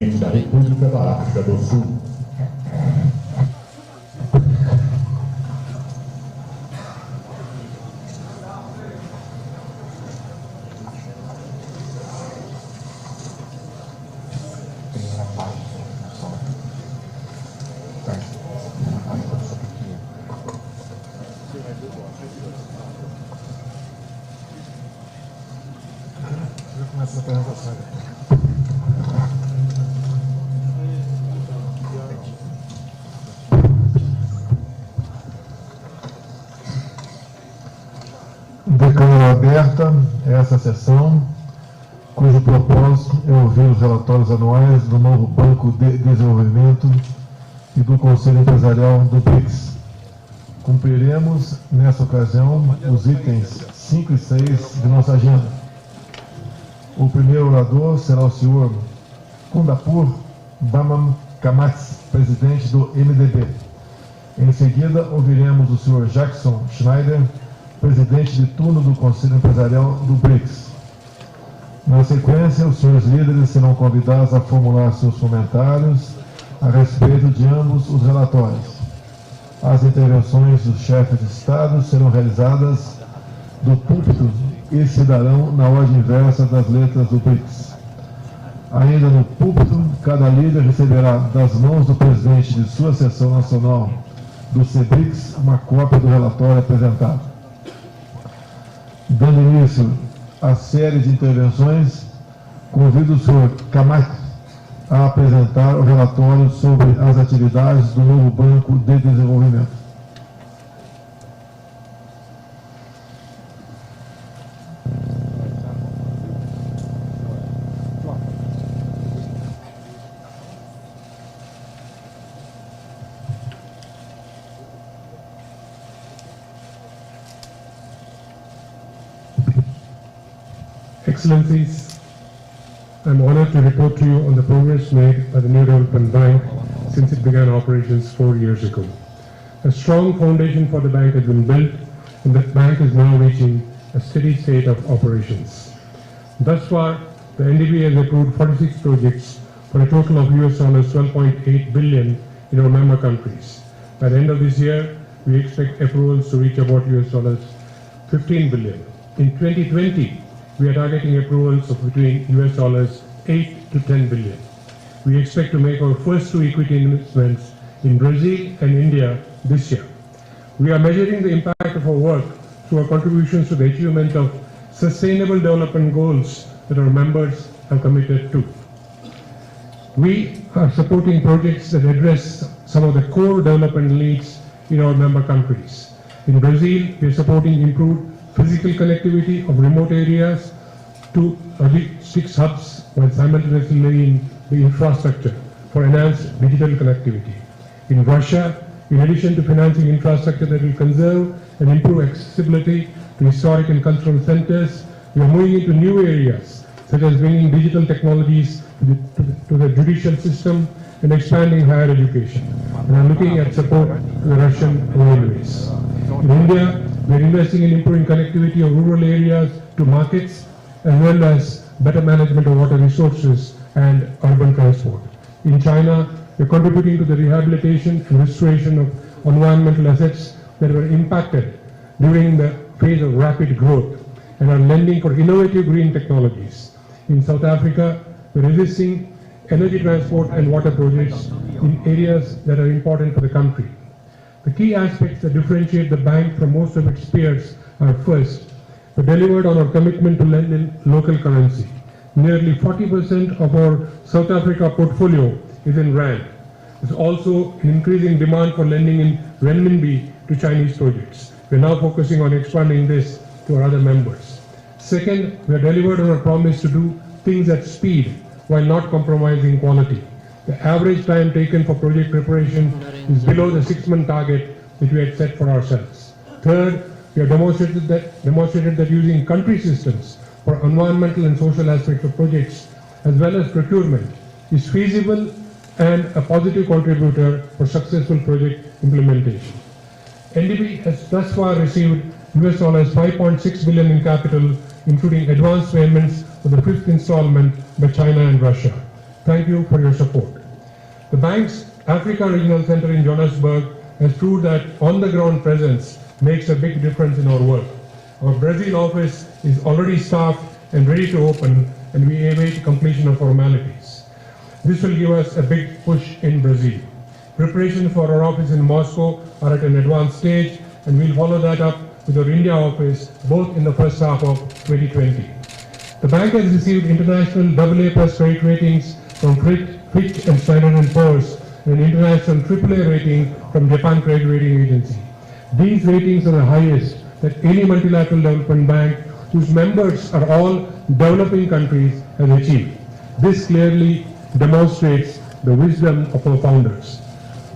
da República da África do Sul. Declaro aberta essa sessão, cujo propósito é ouvir os relatórios anuais do novo Banco de Desenvolvimento e do Conselho Empresarial do BRICS. Cumpriremos, nessa ocasião, os itens 5 e 6 de nossa agenda. O primeiro orador será o senhor Kundapur Bamam Kamatz, presidente do NDB. Em seguida, ouviremos o senhor Jackson Schneider, presidente de turno do Conselho Empresarial do BRICS. Na sequência, os senhores líderes serão convidados a formular seus comentários a respeito de ambos os relatórios. As intervenções dos chefes de Estado serão realizadas do púlpito e se darão na ordem inversa das letras do BRICS. Ainda no púlpito, cada líder receberá das mãos do presidente de sua seção nacional do CBRICS uma cópia do relatório apresentado. Dando início à série de intervenções, convido o senhor Kamat a apresentar o relatório sobre as atividades do novo Banco de Desenvolvimento. Excellencies, I am honored to report to you on the progress made by the New Development Bank since it began operations 4 years ago. A strong foundation for the bank has been built, and the bank is now reaching a steady state of operations. Thus far, the NDB has approved 46 projects for a total of US $12.8 billion in our member countries. By the end of this year, we expect approvals to reach about US $15 billion. In 2020, we are targeting approvals of between US $8 to $10 billion. We expect to make our first 2 equity investments in Brazil and India this year. We are measuring the impact of our work through our contributions to the achievement of sustainable development goals that our members have committed to. We are supporting projects that address some of the core development needs in our member countries. In Brazil, we are supporting improved physical connectivity of remote areas to logistics hubs while simultaneously laying the infrastructure for enhanced digital connectivity. In Russia, in addition to financing infrastructure that will conserve and improve accessibility to historic and cultural centers, we are moving into new areas such as bringing digital technologies to the judicial system and expanding higher education. We are looking at support to the Russian railways. In India, we are investing in improving connectivity of rural areas to markets, as well as better management of water resources and urban transport. In China, we are contributing to the rehabilitation and restoration of environmental assets that were impacted during the phase of rapid growth and are lending for innovative green technologies. In South Africa, we are resisting energy transport and water projects in areas that are important for the country. The key aspects that differentiate the bank from most of its peers are: first, we delivered on our commitment to lend in local currency. Nearly 40% of our South Africa portfolio is in Rand. There's also an increasing demand for lending in renminbi to Chinese projects. We're now focusing on expanding this to our other members. Second, we have delivered on our promise to do things at speed while not compromising quality. The average time taken for project preparation is below the 6-month target that we had set for ourselves. Third, we have demonstrated that using country systems for environmental and social aspects of projects, as well as procurement, is feasible and a positive contributor for successful project implementation. NDB has thus far received US $5.6 billion in capital, including advance payments for the 5th installment by China and Russia. Thank you for your support. The bank's Africa Regional Center in Johannesburg has proved that on-the-ground presence makes a big difference in our work. Our Brazil office is already staffed and ready to open, and we await completion of formalities. This will give us a big push in Brazil. Preparations for our office in Moscow are at an advanced stage, and we'll follow that up with our India office both in the first half of 2020. The bank has received international AA+ credit ratings from Fitch and Standard & Poor's and an international AAA rating from Japan Credit Rating Agency. These ratings are the highest that any multilateral development bank whose members are all developing countries has achieved. This clearly demonstrates the wisdom of our founders.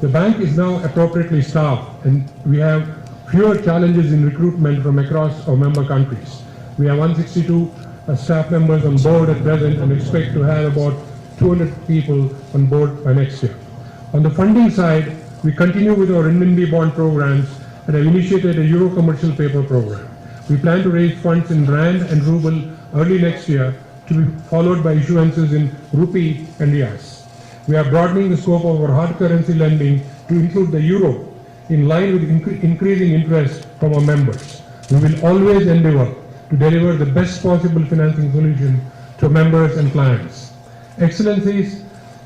The bank is now appropriately staffed, and we have fewer challenges in recruitment from across our member countries. We have 162 staff members on board at present and expect to have about 200 people on board by next year. On the funding side, we continue with our NDB bond programs and have initiated a Euro commercial paper program. We plan to raise funds in Rand and Ruble early next year to be followed by issuances in Rupee and Rias. We are broadening the scope of our hard currency lending to include the Euro in line with increasing interest from our members. We will always endeavor to deliver the best possible financing solution to members and clients. Excellencies,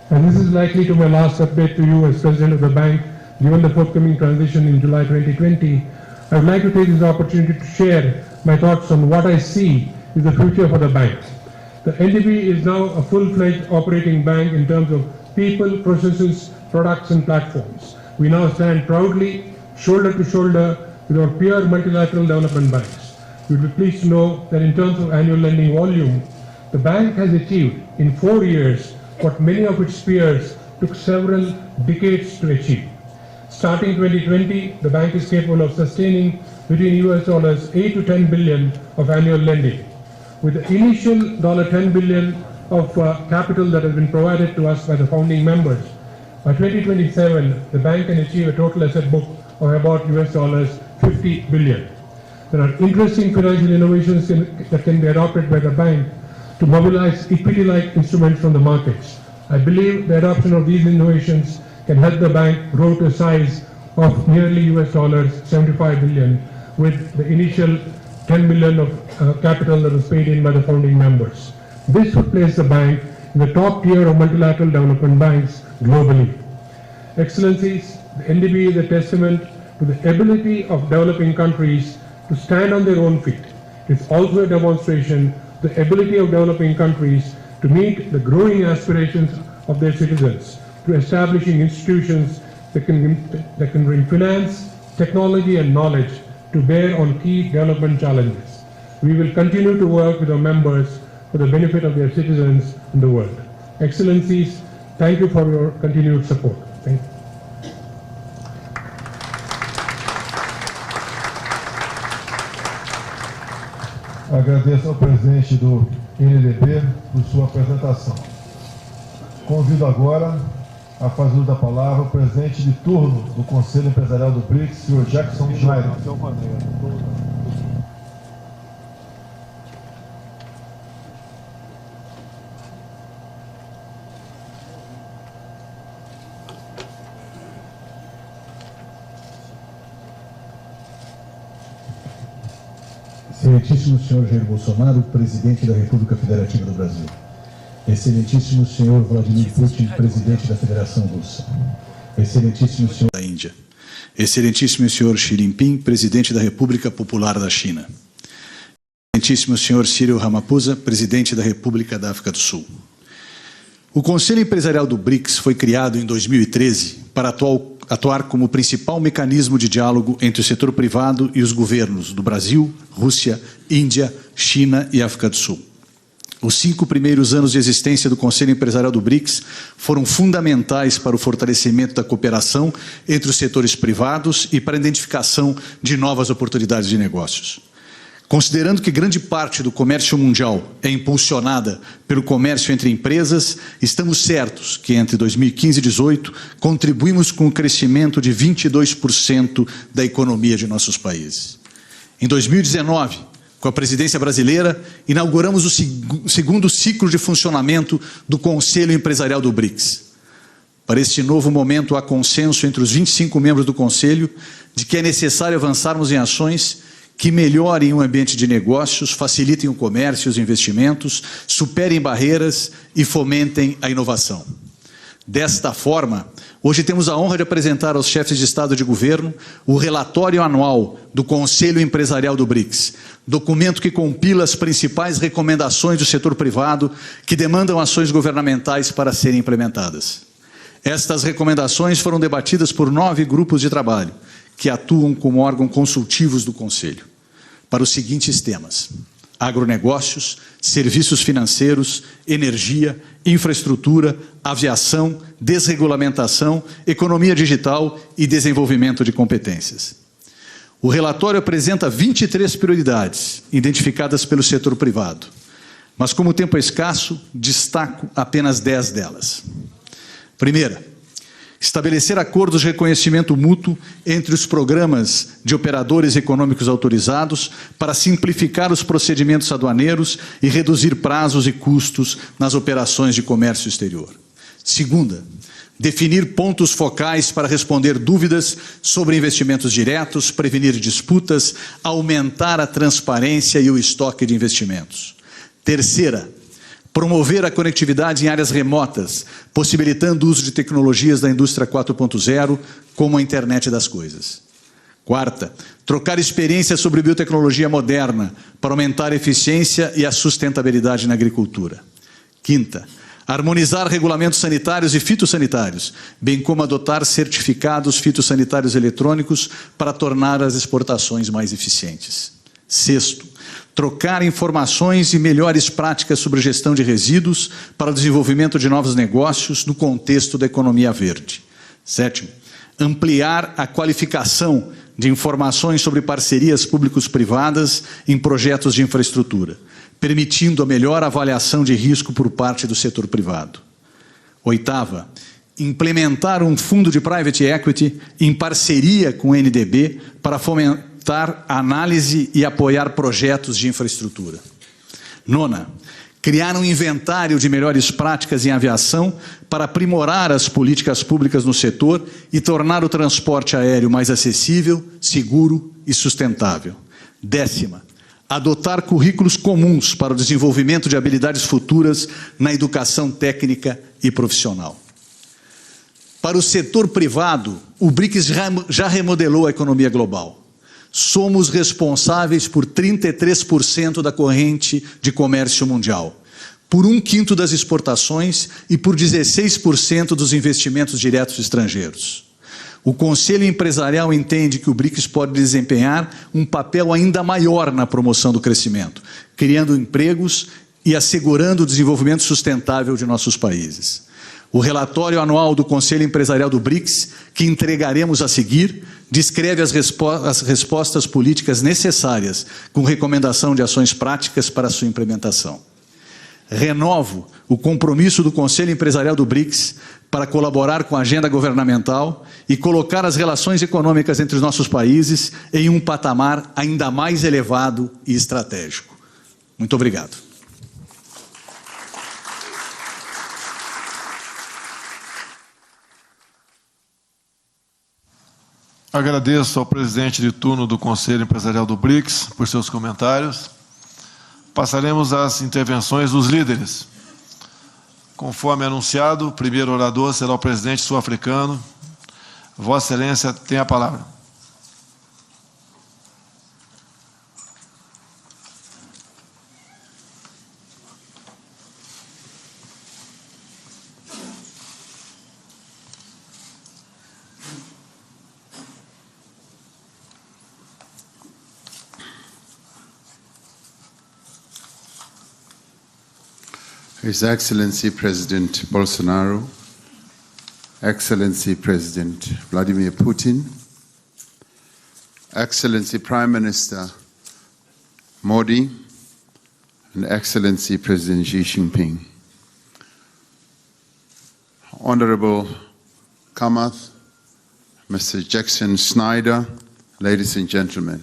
and this is likely to be my last update to you as President of the Bank, given the forthcoming transition in July 2020, I would like to take this opportunity to share my thoughts on what I see is the future for the bank. The NDB is now a full-fledged operating bank in terms of people, processes, products and platforms. We now stand proudly, shoulder to shoulder with our peer multilateral development banks. You will be pleased to know that in terms of annual lending volume, the bank has achieved in 4 years what many of its peers took several decades to achieve. Starting 2020, the bank is capable of sustaining between $8 to 10 billion of annual lending. With the initial $10 billion of capital that has been provided to us by the founding members, by 2027, the bank can achieve a total asset book of about $50 billion. There are interesting financial innovations that can be adopted by the bank to mobilize equity-like instruments from the markets. I believe the adoption of these innovations can help the bank grow to a size of nearly $75 billion with the initial $10 billion of capital that was paid in by the founding members. This would place the bank in the top tier of multilateral development banks globally. Excellencies, the NDB is a testament to the ability of developing countries to stand on their own feet. It is also a demonstration of the ability of developing countries to meet the growing aspirations of their citizens, to establishing institutions that can bring finance, technology and knowledge to bear on key development challenges. We will continue to work with our members for the benefit of their citizens in the world. Excellencies, thank you for your continued support. Thank you. Agradeço ao presidente do NDB por sua apresentação. Convido agora a fazer uso da palavra o presidente de turno do Conselho Empresarial do BRICS, senhor Jackson Schneider. Excelentíssimo senhor Jair Bolsonaro, presidente da República Federativa do Brasil. Excelentíssimo senhor Vladimir Putin, presidente da Federação Russa. Excelentíssimo senhor da Índia. Excelentíssimo senhor Xi Jinping, presidente da República Popular da China. Excelentíssimo senhor Cyril Ramaphosa, presidente da República da África do Sul. O Conselho Empresarial do BRICS foi criado em 2013 para atuar como principal mecanismo de diálogo entre o setor privado e os governos do Brasil, Rússia, Índia, China e África do Sul. Os 5 primeiros anos de existência do Conselho Empresarial do BRICS foram fundamentais para o fortalecimento da cooperação entre os setores privados e para a identificação de novas oportunidades de negócios. Considerando que grande parte do comércio mundial é impulsionada pelo comércio entre empresas, estamos certos que entre 2015 e 2018 contribuímos com o crescimento de 22% da economia de nossos países. Em 2019, Com a presidência brasileira, inauguramos o segundo ciclo de funcionamento do Conselho Empresarial do BRICS. Para este novo momento, há consenso entre os 25 membros do Conselho de que é necessário avançarmos em ações que melhorem o ambiente de negócios, facilitem o comércio e os investimentos, superem barreiras e fomentem a inovação. Desta forma, hoje temos a honra de apresentar aos chefes de Estado e de Governo o relatório anual do Conselho Empresarial do BRICS, documento que compila as principais recomendações do setor privado que demandam ações governamentais para serem implementadas. Estas recomendações foram debatidas por 9 grupos de trabalho, que atuam como órgãos consultivos do Conselho, para os seguintes temas: agronegócios, serviços financeiros, energia, infraestrutura, aviação, desregulamentação, economia digital e desenvolvimento de competências. O relatório apresenta 23 prioridades identificadas pelo setor privado, mas como o tempo é escasso, destaco apenas 10 delas. Primeira, estabelecer acordos de reconhecimento mútuo entre os programas de operadores econômicos autorizados para simplificar os procedimentos aduaneiros e reduzir prazos e custos nas operações de comércio exterior. Segunda, definir pontos focais para responder dúvidas sobre investimentos diretos, prevenir disputas, aumentar a transparência e o estoque de investimentos. Terceira, promover a conectividade em áreas remotas, possibilitando o uso de tecnologias da indústria 4.0, como a internet das coisas. Quarta, trocar experiências sobre biotecnologia moderna para aumentar a eficiência e a sustentabilidade na agricultura. Quinta, harmonizar regulamentos sanitários e fitossanitários, bem como adotar certificados fitossanitários eletrônicos para tornar as exportações mais eficientes. Sexto, trocar informações e melhores práticas sobre gestão de resíduos para o desenvolvimento de novos negócios no contexto da economia verde. Sétimo, ampliar a qualificação de informações sobre parcerias públicos-privadas em projetos de infraestrutura, permitindo a melhor avaliação de risco por parte do setor privado. Oitava, implementar um fundo de private equity em parceria com o NDB para fomentar a análise e apoiar projetos de infraestrutura. Nona, criar um inventário de melhores práticas em aviação para aprimorar as políticas públicas no setor e tornar o transporte aéreo mais acessível, seguro e sustentável. Décima, adotar currículos comuns para o desenvolvimento de habilidades futuras na educação técnica e profissional. Para o setor privado, o BRICS já remodelou a economia global. Somos responsáveis por 33% da corrente de comércio mundial, por 1/5 das exportações e por 16% dos investimentos diretos estrangeiros. O Conselho Empresarial entende que o BRICS pode desempenhar um papel ainda maior na promoção do crescimento, criando empregos e assegurando o desenvolvimento sustentável de nossos países. O relatório anual do Conselho Empresarial do BRICS, que entregaremos a seguir, descreve as respostas políticas necessárias, com recomendação de ações práticas para sua implementação. Renovo o compromisso do Conselho Empresarial do BRICS para colaborar com a agenda governamental e colocar as relações econômicas entre os nossos países em um patamar ainda mais elevado e estratégico. Muito obrigado. Agradeço ao presidente de turno do Conselho Empresarial do BRICS por seus comentários. Passaremos às intervenções dos líderes. Conforme anunciado, o primeiro orador será o presidente sul-africano. Vossa Excelência tem a palavra. His Excellency President Bolsonaro, Excellency President Vladimir Putin, Excellency Prime Minister Modi, and Excellency President Xi Jinping. Honorable Kamath, Mr. Jackson Snyder, ladies and gentlemen.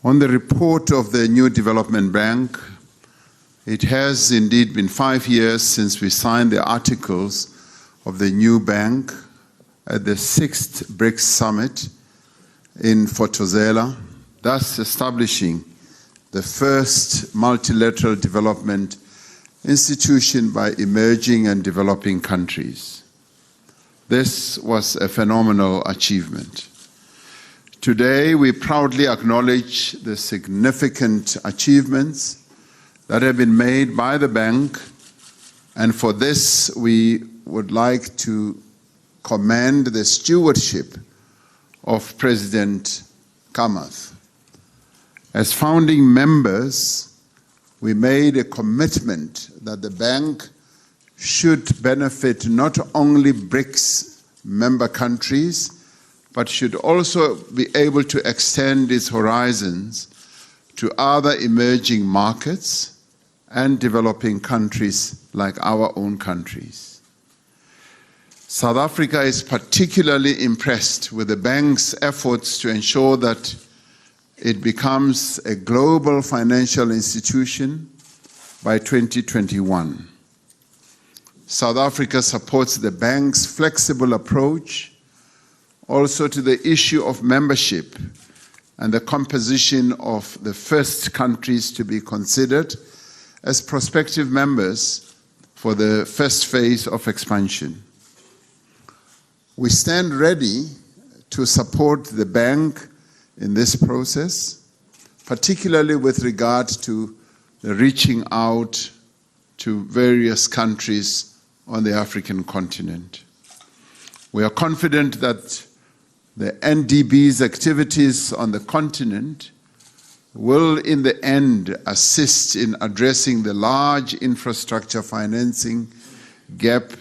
On the report of the new development bank, it has indeed been 5 years since we signed the articles of the new bank at the 6th BRICS summit in Fortaleza, thus establishing the first multilateral development institution by emerging and developing countries. This was a phenomenal achievement. Today, we proudly acknowledge the significant achievements that have been made by the bank, and for this, we would like to commend the stewardship of President Kamath. As founding members, we made a commitment that the bank should benefit not only BRICS member countries, but should also be able to extend its horizons to other emerging markets and developing countries like our own countries. South Africa is particularly impressed with the bank's efforts to ensure that it becomes a global financial institution by 2021. South Africa supports the bank's flexible approach also to the issue of membership and the composition of the first countries to be considered as prospective members for the first phase of expansion. We stand ready to support the bank in this process, particularly with regard to the reaching out to various countries on the African continent. We are confident that the NDB's activities on the continent will in the end assist in addressing the large infrastructure financing gap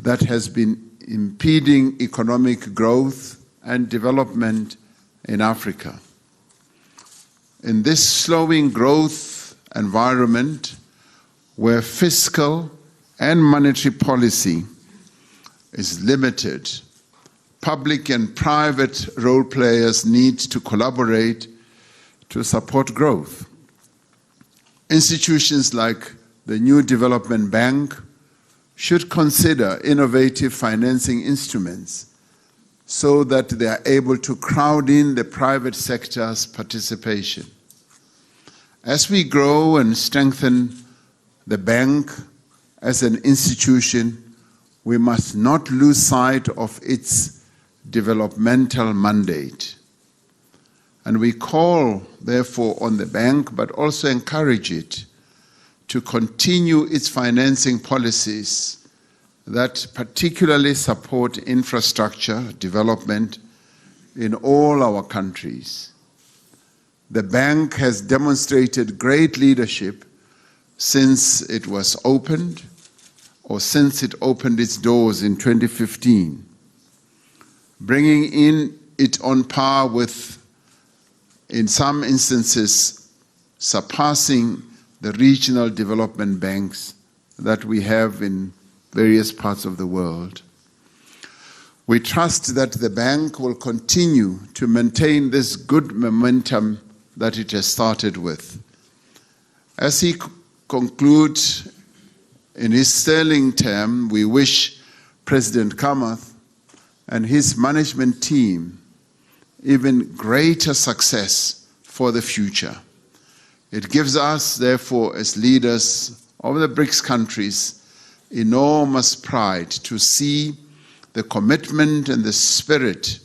that has been impeding economic growth and development in Africa. In this slowing growth environment, where fiscal and monetary policy is limited, public and private role players need to collaborate to support growth. Institutions like the new development bank should consider innovative financing instruments so that they are able to crowd in the private sector's participation. As we grow and strengthen the bank as an institution, we must not lose sight of its developmental mandate. And we call, therefore, on the bank, but also encourage it to continue its financing policies that particularly support infrastructure development in all our countries. The bank has demonstrated great leadership since it was opened, or since it opened its doors in 2015, bringing it on par with, in some instances, surpassing the regional development banks that we have in various parts of the world. We trust that the bank will continue to maintain this good momentum that it has started with. As he concludes in his sterling term, we wish President Kamath and his management team even greater success for the future. It gives us, therefore, as leaders of the BRICS countries, enormous pride to see the commitment and the spirit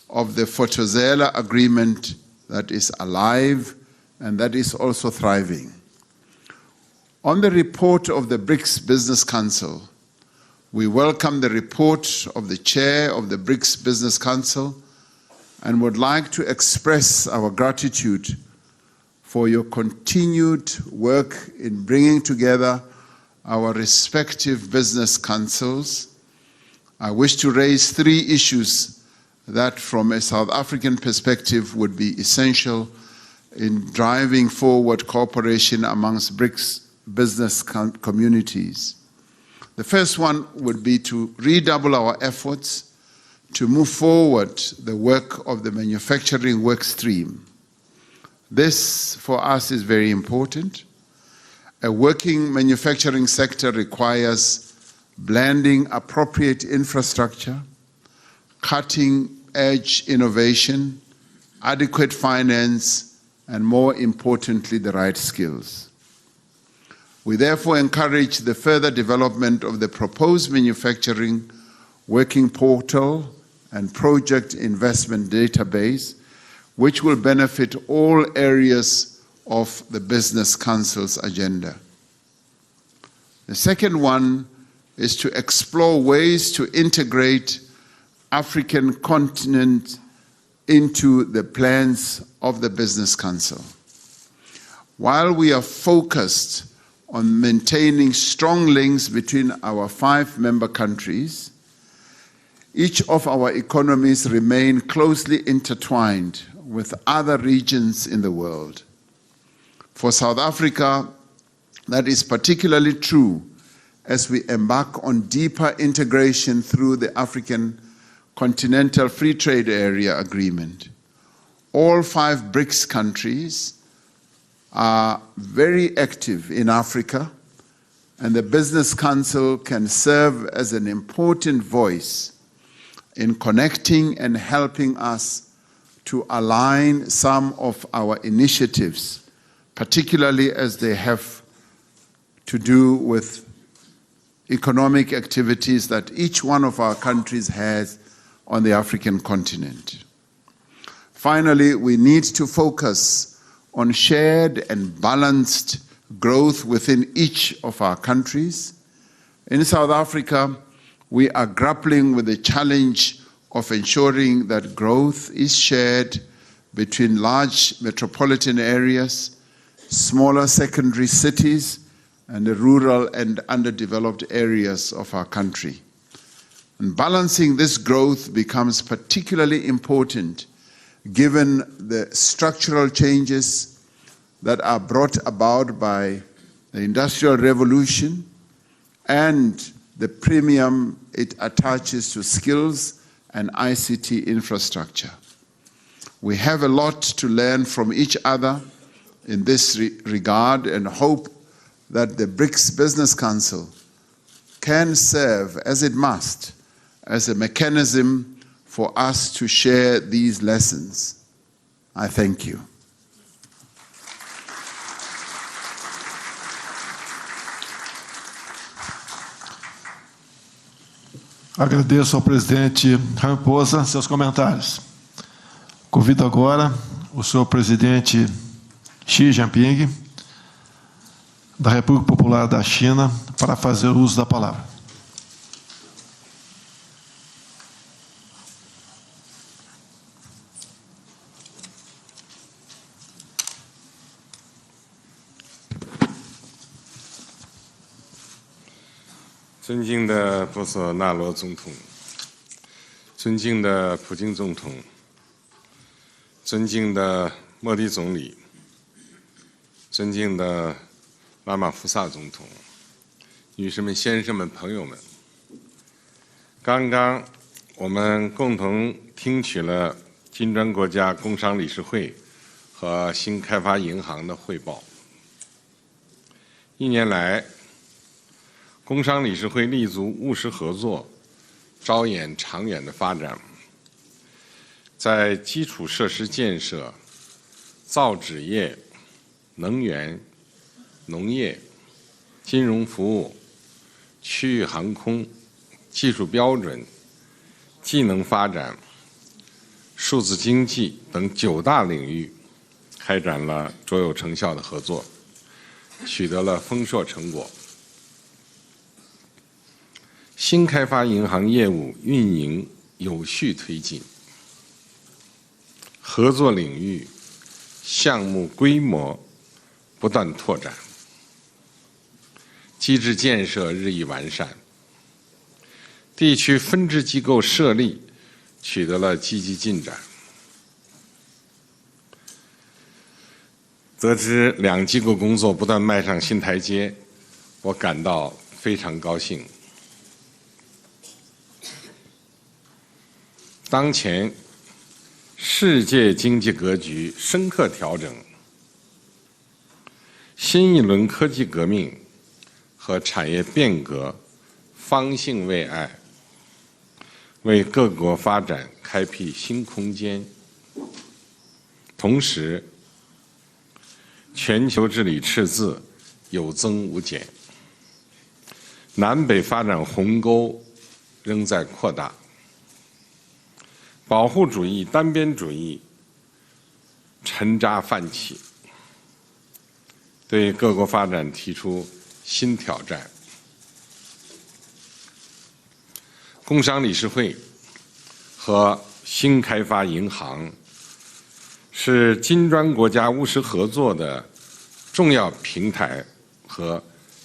of the Fortaleza Agreement that is alive and that is also thriving. On the report of the BRICS Business Council, we welcome the report of the chair of the BRICS Business Council and would like to express our gratitude for your continued work in bringing together our respective business councils. I wish to raise 3 issues that from a South African perspective would be essential in driving forward cooperation amongst BRICS business communities. The first one would be to redouble our efforts to move forward the work of the manufacturing work stream. This, for us, is very important. A working manufacturing sector requires blending appropriate infrastructure, cutting-edge innovation, adequate finance, and more importantly, the right skills. We therefore encourage the further development of the proposed manufacturing working portal and project investment database, which will benefit all areas of the Business Council's agenda. The second one is to explore ways to integrate African continent into the plans of the Business Council. While we are focused on maintaining strong links between our 5 member countries, each of our economies remain closely intertwined with other regions in the world. For South Africa, that is particularly true as we embark on deeper integration through the African Continental Free Trade Area Agreement. All 5 BRICS countries are very active in Africa, and the Business Council can serve as an important voice in connecting and helping us to align some of our initiatives, particularly as they have to do with economic activities that each one of our countries has on the African continent. Finally, we need to focus on shared and balanced growth within each of our countries. In South Africa, we are grappling with the challenge of ensuring that growth is shared between large metropolitan areas, smaller secondary cities, and the rural and underdeveloped areas of our country. And balancing this growth becomes particularly important given the structural changes that are brought about by the Industrial Revolution and the premium it attaches to skills and ICT infrastructure. We have a lot to learn from each other in this regard and hope that the BRICS Business Council can serve, as it must, as a mechanism for us to share these lessons. I thank you. Agradeço ao presidente Ramaphosa seus comentários. Convido agora o senhor presidente Xi Jinping, da República Popular da China, para fazer uso da palavra.尊敬的波索纳罗总统，尊敬的普京总统，尊敬的莫迪总理，尊敬的拉马福萨总统，女士们、先生们、朋友们，刚刚我们共同听取了金砖国家工商理事会和新开发银行的汇报。1年来，工商理事会立足务实合作，着眼长远的发展，在基础设施建设、造纸业、能源、农业、金融服务、区域航空、技术标准、技能发展、数字经济等9大领域开展了卓有成效的合作，取得了丰硕成果。新开发银行业务运营有序推进，合作领域、项目规模不断拓展，机制建设日益完善，地区分支机构设立取得了积极进展。得知2机构工作不断迈上新台阶，我感到非常高兴。当前世界经济格局深刻调整，新一轮科技革命和产业变革方兴未艾，为各国发展开辟新空间。同时，全球治理赤字有增无减，南北发展鸿沟仍在扩大，保护主义、单边主义沉渣泛起，对各国发展提出新挑战。工商理事会和新开发银行是金砖国家务实合作的重要平台和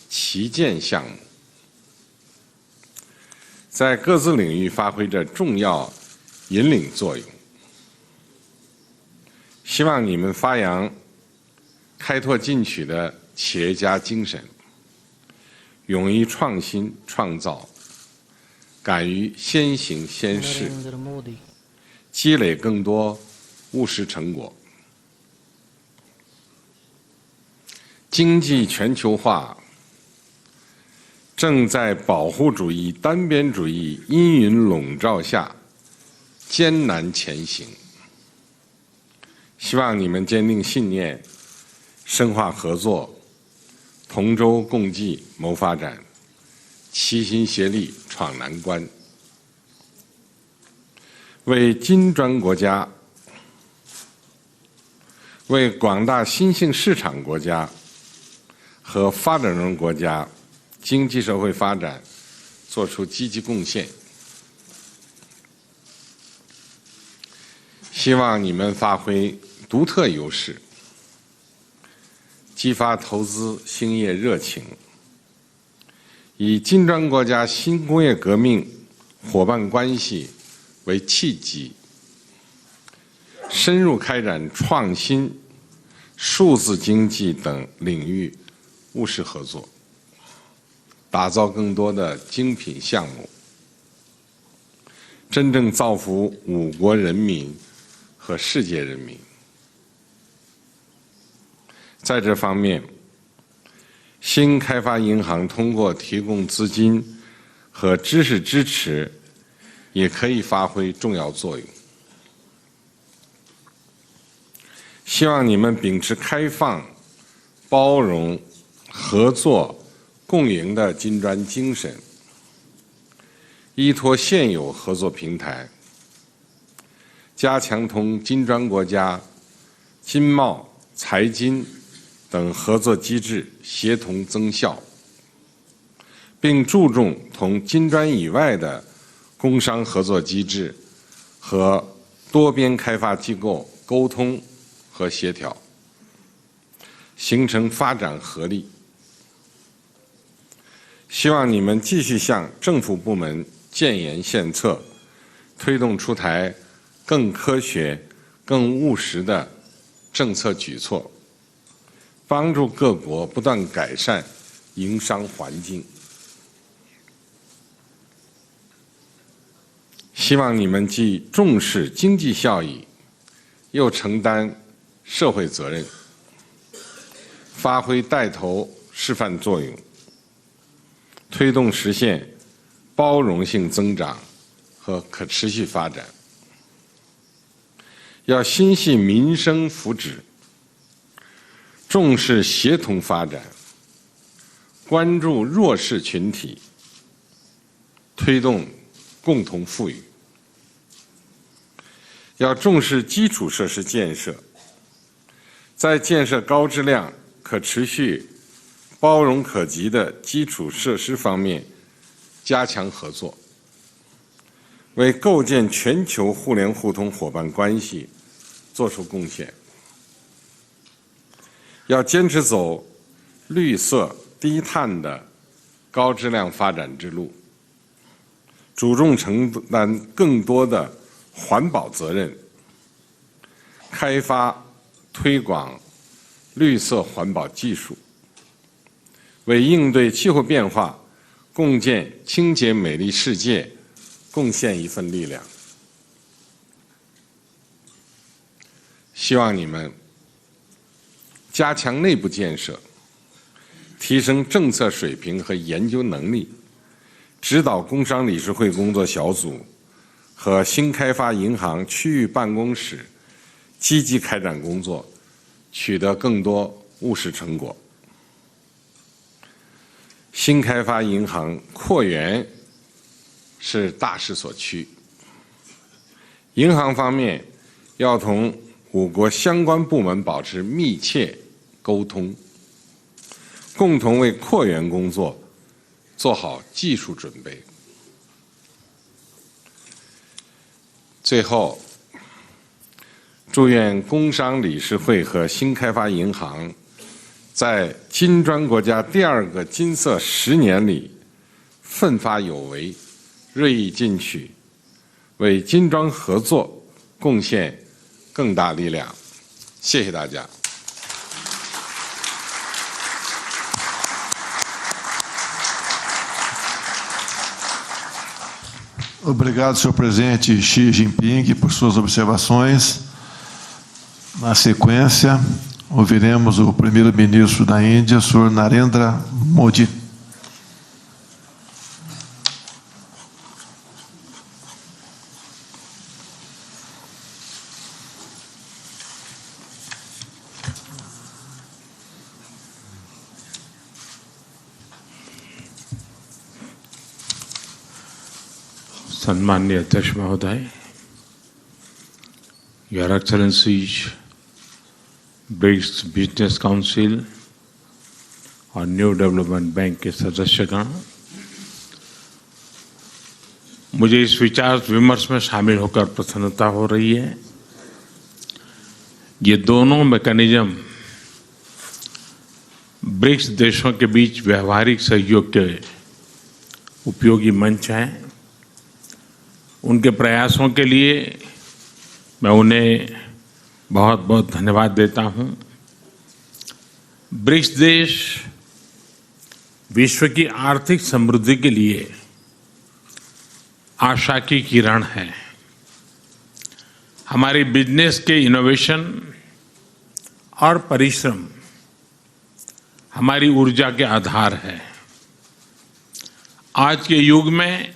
旗舰项目，在各自领域发挥着重要引领作用。希望你们发扬开拓进取的企业家精神，勇于创新创造，敢于先行先试，积累更多务实成果。经济全球化正在保护主义、单边主义阴云笼罩下艰难前行。希望你们坚定信念，深化合作，同舟共济谋发展，齐心协力闯难关，为金砖国家、为广大新兴市场国家和发展中国家经济社会发展做出积极贡献。希望你们发挥独特优势，激发投资兴业热情，以金砖国家新工业革命伙伴关系为契机，深入开展创新、数字经济等领域务实合作，打造更多的精品项目，真正造福5国人民和世界人民。在这方面，新开发银行通过提供资金和知识支持，也可以发挥重要作用。希望你们秉持开放、包容、合作、共赢的金砖精神，依托现有合作平台，加强同金砖国家经贸、财经等合作机制协同增效，并注重同金砖以外的工商合作机制和多边开发机构沟通和协调，形成发展合力。希望你们继续向政府部门建言献策，推动出台更科学、更务实的政策举措，帮助各国不断改善营商环境。希望你们既重视经济效益，又承担社会责任，发挥带头示范作用，推动实现包容性增长和可持续发展。要心系民生福祉，重视协同发展，关注弱势群体，推动共同富裕。要重视基础设施建设，在建设高质量、可持续、包容可及的基础设施方面加强合作，为构建全球互联互通伙伴关系做出贡献。要坚持走绿色低碳的高质量发展之路，主动承担更多的环保责任，开发推广绿色环保技术，为应对气候变化、共建清洁美丽世界贡献一份力量。希望你们加强内部建设，提升政策水平和研究能力，指导工商理事会工作小组和新开发银行区域办公室积极开展工作，取得更多务实成果。新开发银行扩员是大势所趋，银行方面要同我国相关部门保持密切沟通，共同为扩员工作做好技术准备。最后，祝愿工商理事会和新开发银行在金砖国家第2个金色10年里奋发有为，锐意进取，为金砖合作贡献更大力量。谢谢大家。Obrigado, senhor presidente Xi Jinping, por suas observações. Na sequência, ouviremos o primeiro-ministro da Índia, senhor Narendra Modi. सम्माननीय अध्यक्ष महोदय, your excellencies, BRICS business council और new development bank के सदस्यगण, मुझे इस विचार विमर्श में शामिल होकर प्रसन्नता हो रही है। ये दोनों मैकेनिज्म ब्रिक्स देशों के बीच व्यवहारिक सहयोग के उपयोगी मंच हैं। उनके प्रयासों के लिए मैं उन्हें बहुत बहुत धन्यवाद देता हूं। ब्रिक्स देश विश्व की आर्थिक समृद्धि के लिए आशा की किरण है। हमारी बिजनेस के इनोवेशन और परिश्रम हमारी ऊर्जा के आधार है। आज के युग में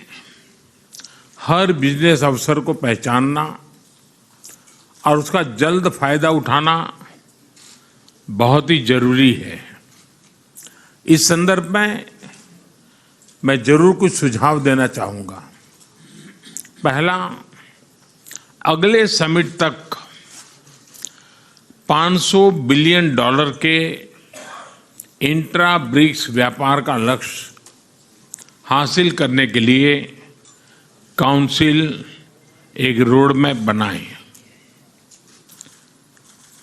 हर बिजनेस अवसर को पहचानना और उसका जल्द फायदा उठाना बहुत ही जरूरी है। इस संदर्भ में मैं जरूर कुछ सुझाव देना चाहूंगा। पहला, अगले समिट तक $500 बिलियन के इंट्रा ब्रिक्स व्यापार का लक्ष्य हासिल करने के लिए काउंसिल एक रोड मैप बनाए।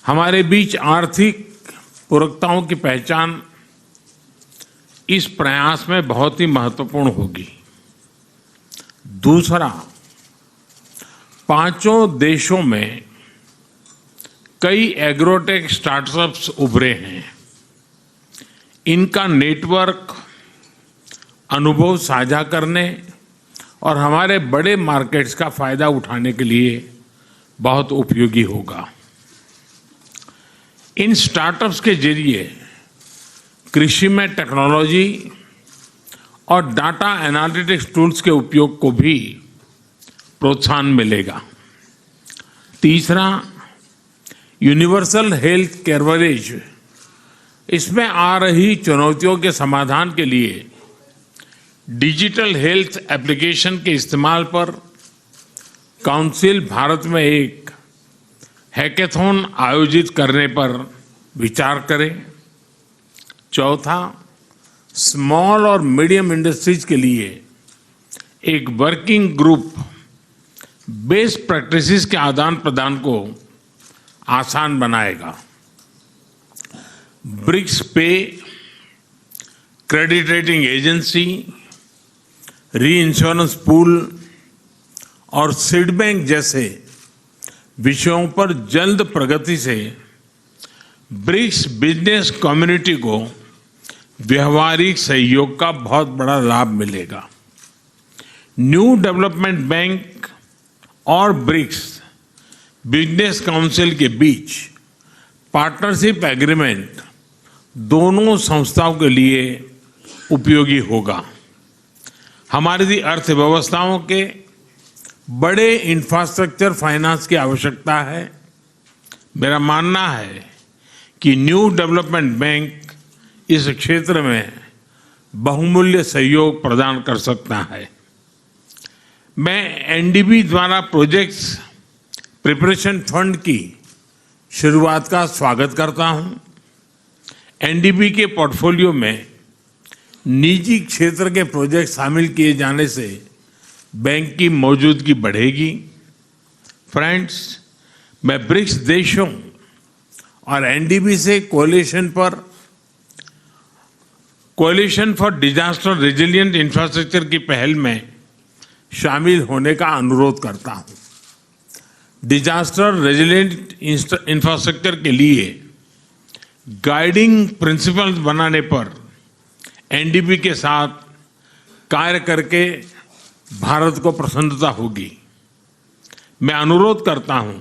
हमारे बीच आर्थिक पूरकताओं की पहचान इस प्रयास में बहुत ही महत्वपूर्ण होगी। दूसरा, पांचों देशों में कई एग्रोटेक स्टार्टअप्स उभरे हैं। इनका नेटवर्क, अनुभव साझा करने और हमारे बड़े मार्केट्स का फायदा उठाने के लिए बहुत उपयोगी होगा। इन स्टार्टअप्स के जरिए कृषि में टेक्नोलॉजी और डाटा एनालिटिक्स टूल्स के उपयोग को भी प्रोत्साहन मिलेगा। तीसरा, यूनिवर्सल हेल्थ कवरेज, इसमें आ रही चुनौतियों के समाधान के लिए डिजिटल हेल्थ एप्लीकेशन के इस्तेमाल पर काउंसिल भारत में एक हैकेथॉन आयोजित करने पर विचार करे। चौथा, स्मॉल और मीडियम इंडस्ट्रीज के लिए एक वर्किंग ग्रुप बेस्ट प्रैक्टिसेस के आदान प्रदान को आसान बनाएगा। ब्रिक्स पे, क्रेडिट रेटिंग एजेंसी, री इंश्योरेंस पूल और सीड बैंक जैसे विषयों पर जल्द प्रगति से ब्रिक्स बिजनेस कम्युनिटी को व्यवहारिक सहयोग का बहुत बड़ा लाभ मिलेगा। न्यू डेवलपमेंट बैंक और ब्रिक्स बिजनेस काउंसिल के बीच पार्टनरशिप एग्रीमेंट दोनों संस्थाओं के लिए उपयोगी होगा। हमारी अर्थव्यवस्थाओं के बड़े इंफ्रास्ट्रक्चर फाइनेंस की आवश्यकता है। मेरा मानना है कि न्यू डेवलपमेंट बैंक इस क्षेत्र में बहुमूल्य सहयोग प्रदान कर सकता है। मैं एनडीबी द्वारा प्रोजेक्ट्स प्रिपरेशन फंड की शुरुआत का स्वागत करता हूं। एनडीबी के पोर्टफोलियो में निजी क्षेत्र के प्रोजेक्ट शामिल किए जाने से बैंक की मौजूदगी बढ़ेगी। फ्रेंड्स, मैं ब्रिक्स देशों और एनडीबी से कोalition फॉर डिजास्टर रेजिलिएंट इंफ्रास्ट्रक्चर की पहल में शामिल होने का अनुरोध करता हूं। डिजास्टर रेजिलिएंट इंफ्रास्ट्रक्चर के लिए गाइडिंग प्रिंसिपल्स बनाने पर एनडीबी के साथ कार्य करके भारत को प्रसन्नता होगी। मैं अनुरोध करता हूं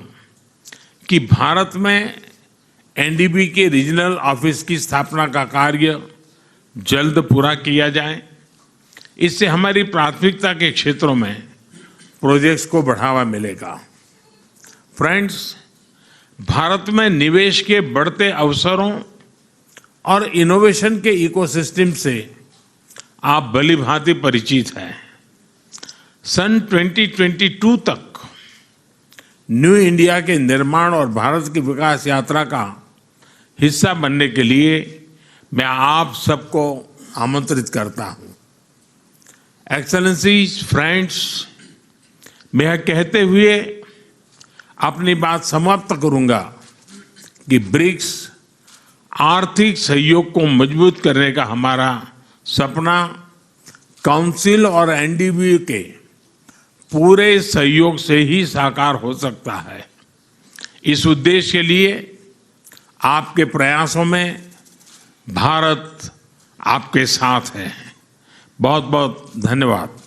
कि भारत में एनडीबी के रीजनल ऑफिस की स्थापना का कार्य जल्द पूरा किया जाए। इससे हमारी प्राथमिकता के क्षेत्रों में प्रोजेक्ट्स को बढ़ावा मिलेगा। फ्रेंड्स, भारत में निवेश के बढ़ते अवसरों और इनोवेशन के इकोसिस्टम से आप भलीभांति परिचित हैं। सन 2022 तक न्यू इंडिया के निर्माण और भारत की विकास यात्रा का हिस्सा बनने के लिए मैं आप सबको आमंत्रित करता हूं। एक्सेलेंसीज, फ्रेंड्स, मैं यह कहते हुए अपनी बात समाप्त करूंगा कि ब्रिक्स आर्थिक सहयोग को मजबूत करने का हमारा सपना काउंसिल और एनडीबी के पूरे सहयोग से ही साकार हो सकता है। इस उद्देश्य के लिए आपके प्रयासों में भारत आपके साथ है। बहुत बहुत धन्यवाद।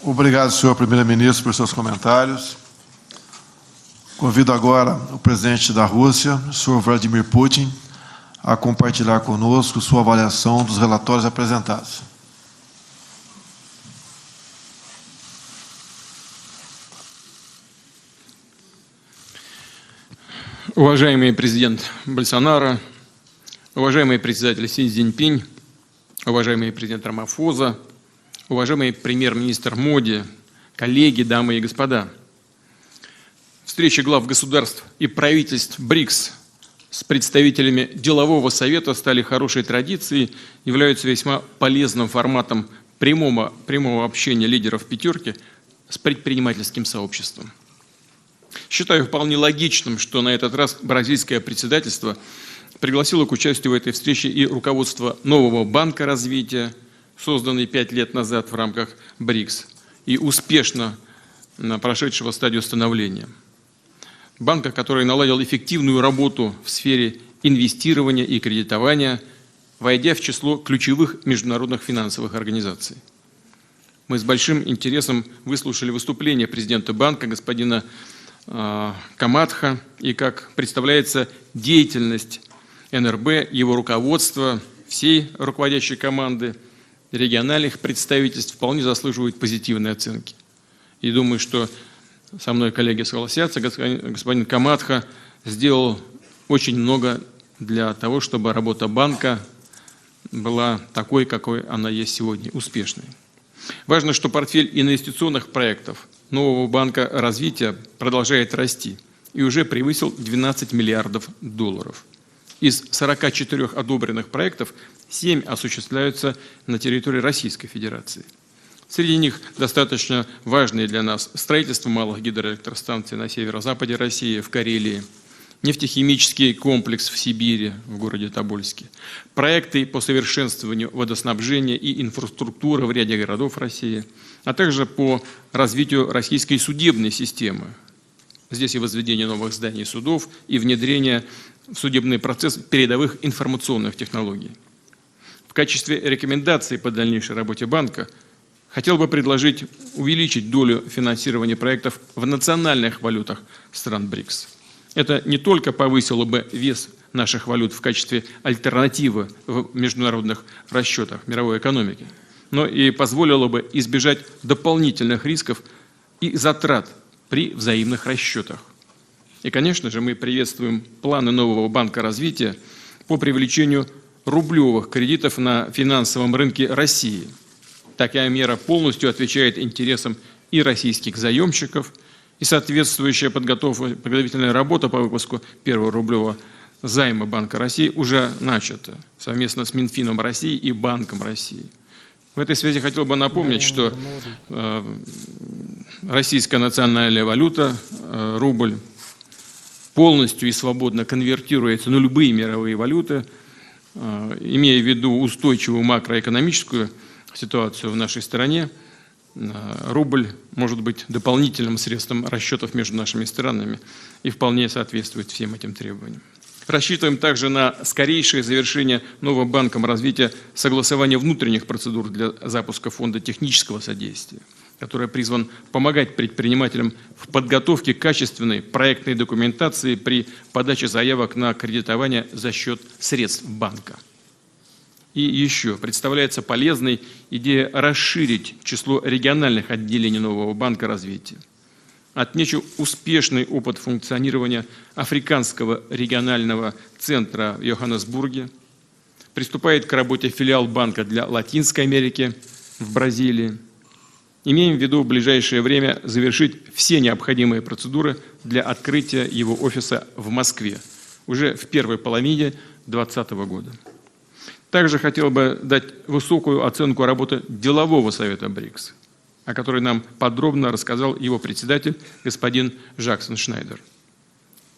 Obrigado, senhor primeiro-ministro, por seus comentários. Convido agora o presidente da Rússia, o senhor Vladimir Putin, a compartilhar conosco sua avaliação dos relatórios apresentados. Уважаемый президент Больсонaro, уважаемый председатель Си Цзиньпинь, уважаемый президент Рамафоза, уважаемый премьер-министр Моди, коллеги, дамы и господа. Встречи глав государств и правительств БРИКС с представителями делового совета стали хорошей традицией, являются весьма полезным форматом прямого общения лидеров пятерки с предпринимательским сообществом. Считаю вполне логичным, что на этот раз бразильское председательство пригласило к участию в этой встрече и руководство нового банка развития, созданный 5 лет назад в рамках БРИКС и успешно прошедшего стадию становления. Банка, который наладил эффективную работу в сфере инвестирования и кредитования, войдя в число ключевых международных финансовых организаций. Мы с большим интересом выслушали выступление президента банка господина Камадха и, как представляется, деятельность НРБ, его руководство, всей руководящей команды, региональных представительств вполне заслуживают позитивной оценки. И думаю, что со мной коллеги согласятся, господин Камадха сделал очень много для того, чтобы работа банка была такой, какой она есть сегодня, успешной. Важно, что портфель инвестиционных проектов нового банка развития продолжает расти и уже превысил $12 миллиардов. Из 44 одобренных проектов 7 осуществляются на территории Российской Федерации. Среди них достаточно важные для нас строительство малых гидроэлектростанций на северо-западе России, в Карелии, нефтехимический комплекс в Сибири, в городе Тобольске, проекты по совершенствованию водоснабжения и инфраструктуры в ряде городов России, а также по развитию российской судебной системы. Здесь и возведение новых зданий судов, и внедрение в судебный процесс передовых информационных технологий. В качестве рекомендаций по дальнейшей работе банка хотел бы предложить увеличить долю финансирования проектов в национальных валютах стран БРИКС. Это не только повысило бы вес наших валют в качестве альтернативы в международных расчетах мировой экономики, но и позволило бы избежать дополнительных рисков и затрат при взаимных расчетах. И, конечно же, мы приветствуем планы нового Банка развития по привлечению рублевых кредитов на финансовом рынке России. Такая мера полностью отвечает интересам и российских заемщиков, и соответствующая подготовительная работа по выпуску первого рублевого займа Банка России уже начата совместно с Минфином России и Банком России. В этой связи хотел бы напомнить, что российская национальная валюта, рубль, полностью и свободно конвертируется на любые мировые валюты, имея в виду устойчивую макроэкономическую ситуацию в нашей стране. Рубль может быть дополнительным средством расчетов между нашими странами и вполне соответствует всем этим требованиям. Рассчитываем также на скорейшее завершение новым Банком развития согласования внутренних процедур для запуска фонда технического содействия, который призван помогать предпринимателям в подготовке качественной проектной документации при подаче заявок на кредитование за счет средств банка. И еще представляется полезной идея расширить число региональных отделений нового Банка развития. Отмечу успешный опыт функционирования Африканского регионального центра в Йоханнесбурге. Приступает к работе филиал банка для Латинской Америки в Бразилии. Имеем в виду в ближайшее время завершить все необходимые процедуры для открытия его офиса в Москве уже в первой половине 2020 года. Также хотел бы дать высокую оценку работы делового совета БРИКС, о которой нам подробно рассказал его председатель, господин Жаксон Шнайдер.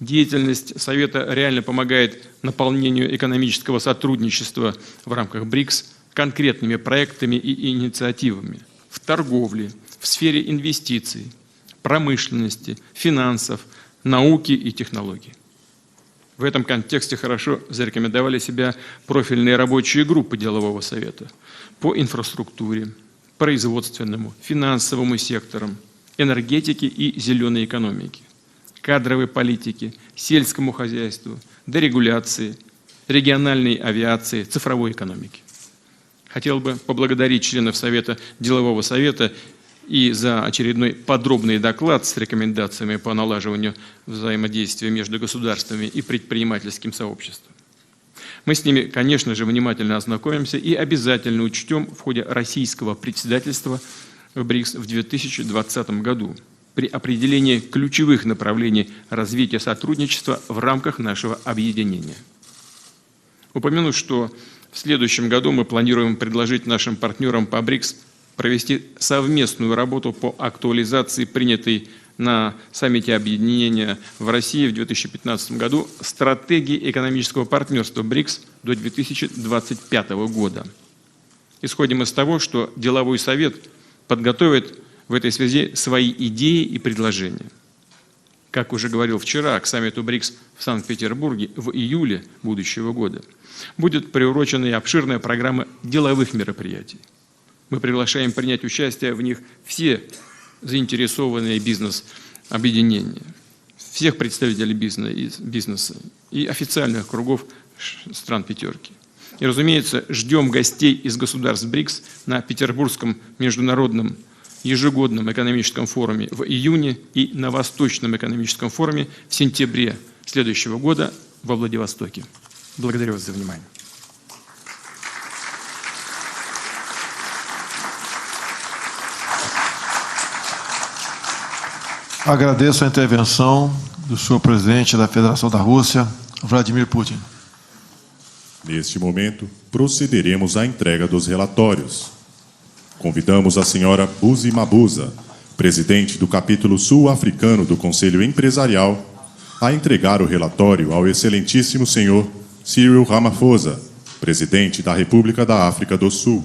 Деятельность Совета реально помогает наполнению экономического сотрудничества в рамках БРИКС конкретными проектами и инициативами в торговле, в сфере инвестиций, промышленности, финансов, науки и технологий. В этом контексте хорошо зарекомендовали себя профильные рабочие группы делового совета по инфраструктуре, производственному, финансовому секторам, энергетике и зеленой экономике, кадровой политике, сельскому хозяйству, дерегуляции, региональной авиации, цифровой экономике. Хотел бы поблагодарить членов Совета делового совета и за очередной подробный доклад с рекомендациями по налаживанию взаимодействия между государствами и предпринимательским сообществом. Мы с ними, конечно же, внимательно ознакомимся и обязательно учтем в ходе российского председательства в БРИКС в 2020 году при определении ключевых направлений развития сотрудничества в рамках нашего объединения. Упомяну, что в следующем году мы планируем предложить нашим партнерам по БРИКС провести совместную работу по актуализации принятой на саммите объединения в России в 2015 году стратегии экономического партнерства БРИКС до 2025 года. Исходим из того, что деловой совет подготовит в этой связи свои идеи и предложения. Как уже говорил вчера, к саммиту БРИКС в Санкт-Петербурге в июле будущего года будет приурочена и обширная программа деловых мероприятий. Мы приглашаем принять участие в них все заинтересованные бизнес-объединения, всех представителей бизнеса и официальных кругов стран пятерки. И, разумеется, ждем гостей из государств БРИКС на Петербургском международном ежегодном экономическом форуме в июне и на Восточном экономическом форуме в сентябре следующего года во Владивостоке. Благодарю вас за внимание. Agradeço a intervenção do senhor presidente da Federação da Rússia, Vladimir Putin. Neste momento, procederemos à entrega dos relatórios. Convidamos a senhora Buzi Mabuza, presidente do capítulo sul-africano do Conselho Empresarial, a entregar o relatório ao excelentíssimo senhor Cyril Ramaphosa, presidente da República da África do Sul.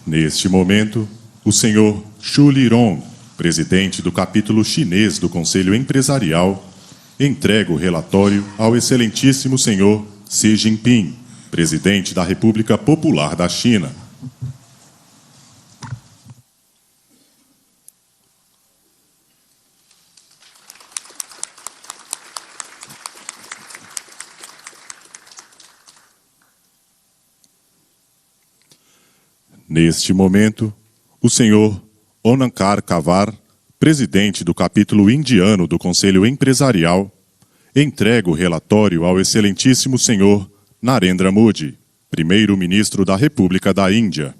Neste momento, o senhor Xu Lirong, presidente do capítulo chinês do Conselho Empresarial, entrega o relatório ao excelentíssimo senhor Xi Jinping, presidente da República Popular da China. Neste momento, o senhor Onankar Kavar, presidente do capítulo indiano do Conselho Empresarial, entrega o relatório ao excelentíssimo senhor Narendra Modi, primeiro-ministro da República da Índia.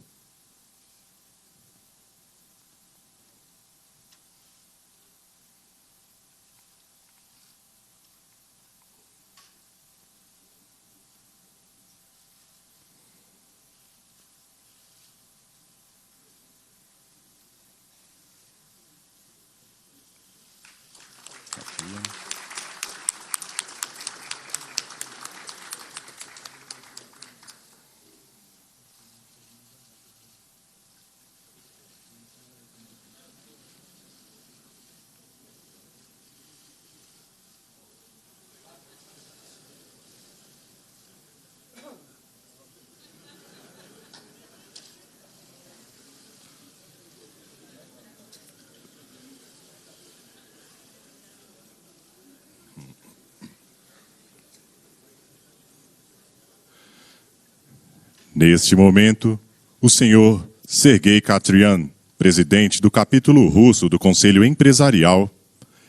Neste momento, o senhor Sergei Katryan, presidente do capítulo russo do Conselho Empresarial,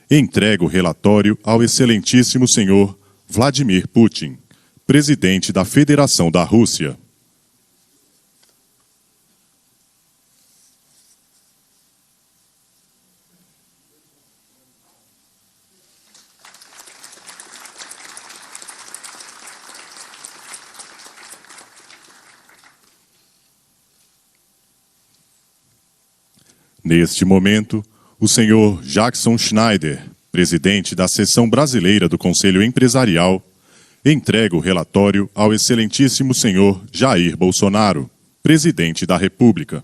entrega o relatório ao excelentíssimo senhor Vladimir Putin, presidente da Federação da Rússia. Neste momento, o senhor Jackson Schneider, presidente da Seção Brasileira do Conselho Empresarial, entrega o relatório ao excelentíssimo senhor Jair Bolsonaro, presidente da República.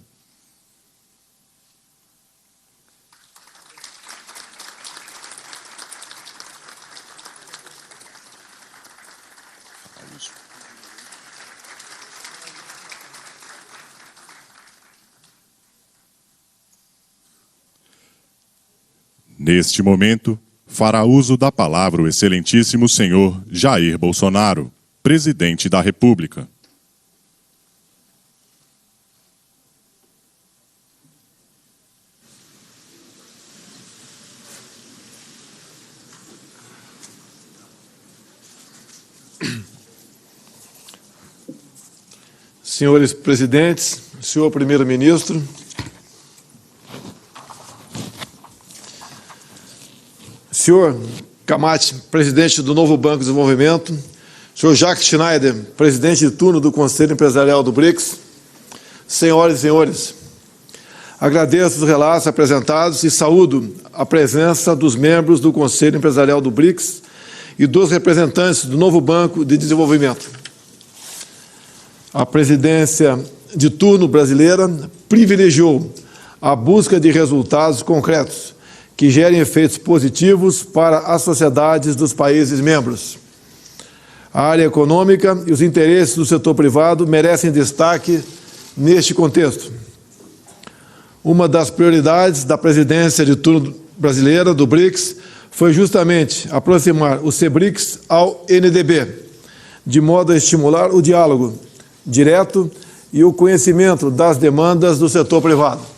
Neste momento, fará uso da palavra o excelentíssimo senhor Jair Bolsonaro, presidente da República. Senhores presidentes, senhor primeiro-ministro, senhor Kamati, presidente do novo Banco de Desenvolvimento, senhor Jacques Schneider, presidente de turno do Conselho Empresarial do BRICS, senhoras e senhores, agradeço os relatos apresentados e saúdo a presença dos membros do Conselho Empresarial do BRICS e dos representantes do novo Banco de Desenvolvimento. A presidência de turno brasileira privilegiou a busca de resultados concretos que gerem efeitos positivos para as sociedades dos países membros. A área econômica e os interesses do setor privado merecem destaque neste contexto. Uma das prioridades da presidência de turno brasileira do BRICS foi justamente aproximar o BRICS ao NDB, de modo a estimular o diálogo direto e o conhecimento das demandas do setor privado.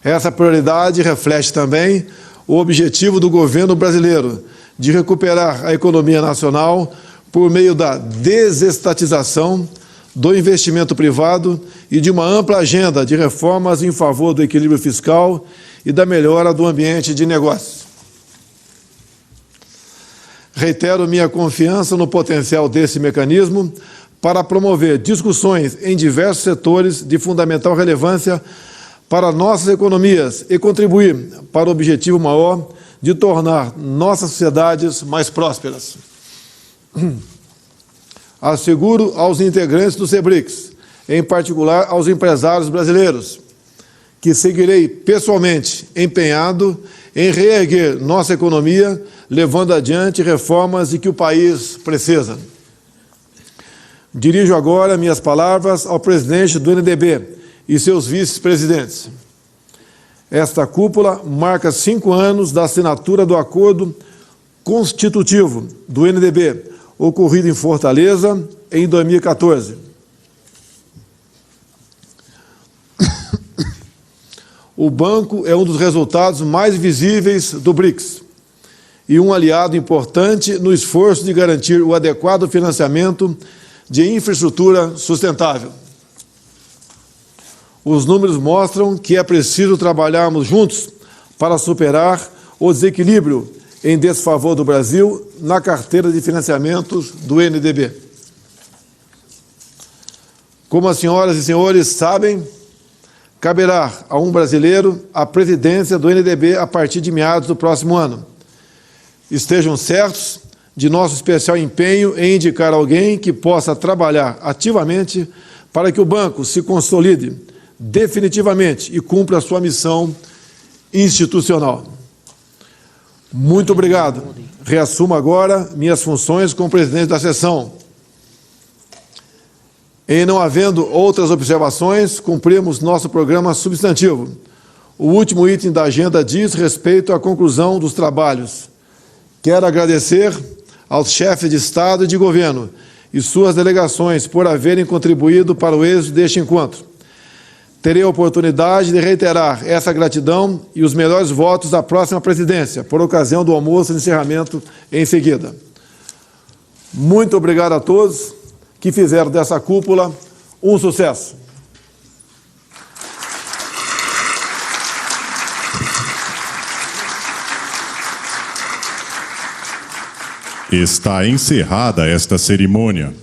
Essa prioridade reflete também o objetivo do governo brasileiro de recuperar a economia nacional por meio da desestatização, do investimento privado e de uma ampla agenda de reformas em favor do equilíbrio fiscal e da melhora do ambiente de negócios. Reitero minha confiança no potencial desse mecanismo para promover discussões em diversos setores de fundamental relevância para nossas economias e contribuir para o objetivo maior de tornar nossas sociedades mais prósperas. Asseguro aos integrantes do BRICS em particular aos empresários brasileiros, que seguirei pessoalmente empenhado em reerguer nossa economia, levando adiante reformas de que o país precisa. Dirijo agora minhas palavras ao presidente do NDB e seus vice-presidentes. Esta cúpula marca 5 anos da assinatura do acordo constitutivo do NDB, ocorrido em Fortaleza em 2014. O banco é um dos resultados mais visíveis do BRICS e um aliado importante no esforço de garantir o adequado financiamento de infraestrutura sustentável. Os números mostram que é preciso trabalharmos juntos para superar o desequilíbrio em desfavor do Brasil na carteira de financiamentos do NDB. Como as senhoras e senhores sabem, caberá a um brasileiro a presidência do NDB a partir de meados do próximo ano. Estejam certos de nosso especial empenho em indicar alguém que possa trabalhar ativamente para que o banco se consolide definitivamente e cumpra a sua missão institucional. Muito obrigado. Reassumo agora minhas funções como presidente da sessão. Em não havendo outras observações, cumprimos nosso programa substantivo. O último item da agenda diz respeito à conclusão dos trabalhos. Quero agradecer aos chefes de Estado e de Governo e suas delegações por haverem contribuído para o êxito deste encontro. Terei a oportunidade de reiterar essa gratidão e os melhores votos da próxima presidência, por ocasião do almoço de encerramento em seguida. Muito obrigado a todos que fizeram dessa cúpula um sucesso. Está encerrada esta cerimônia.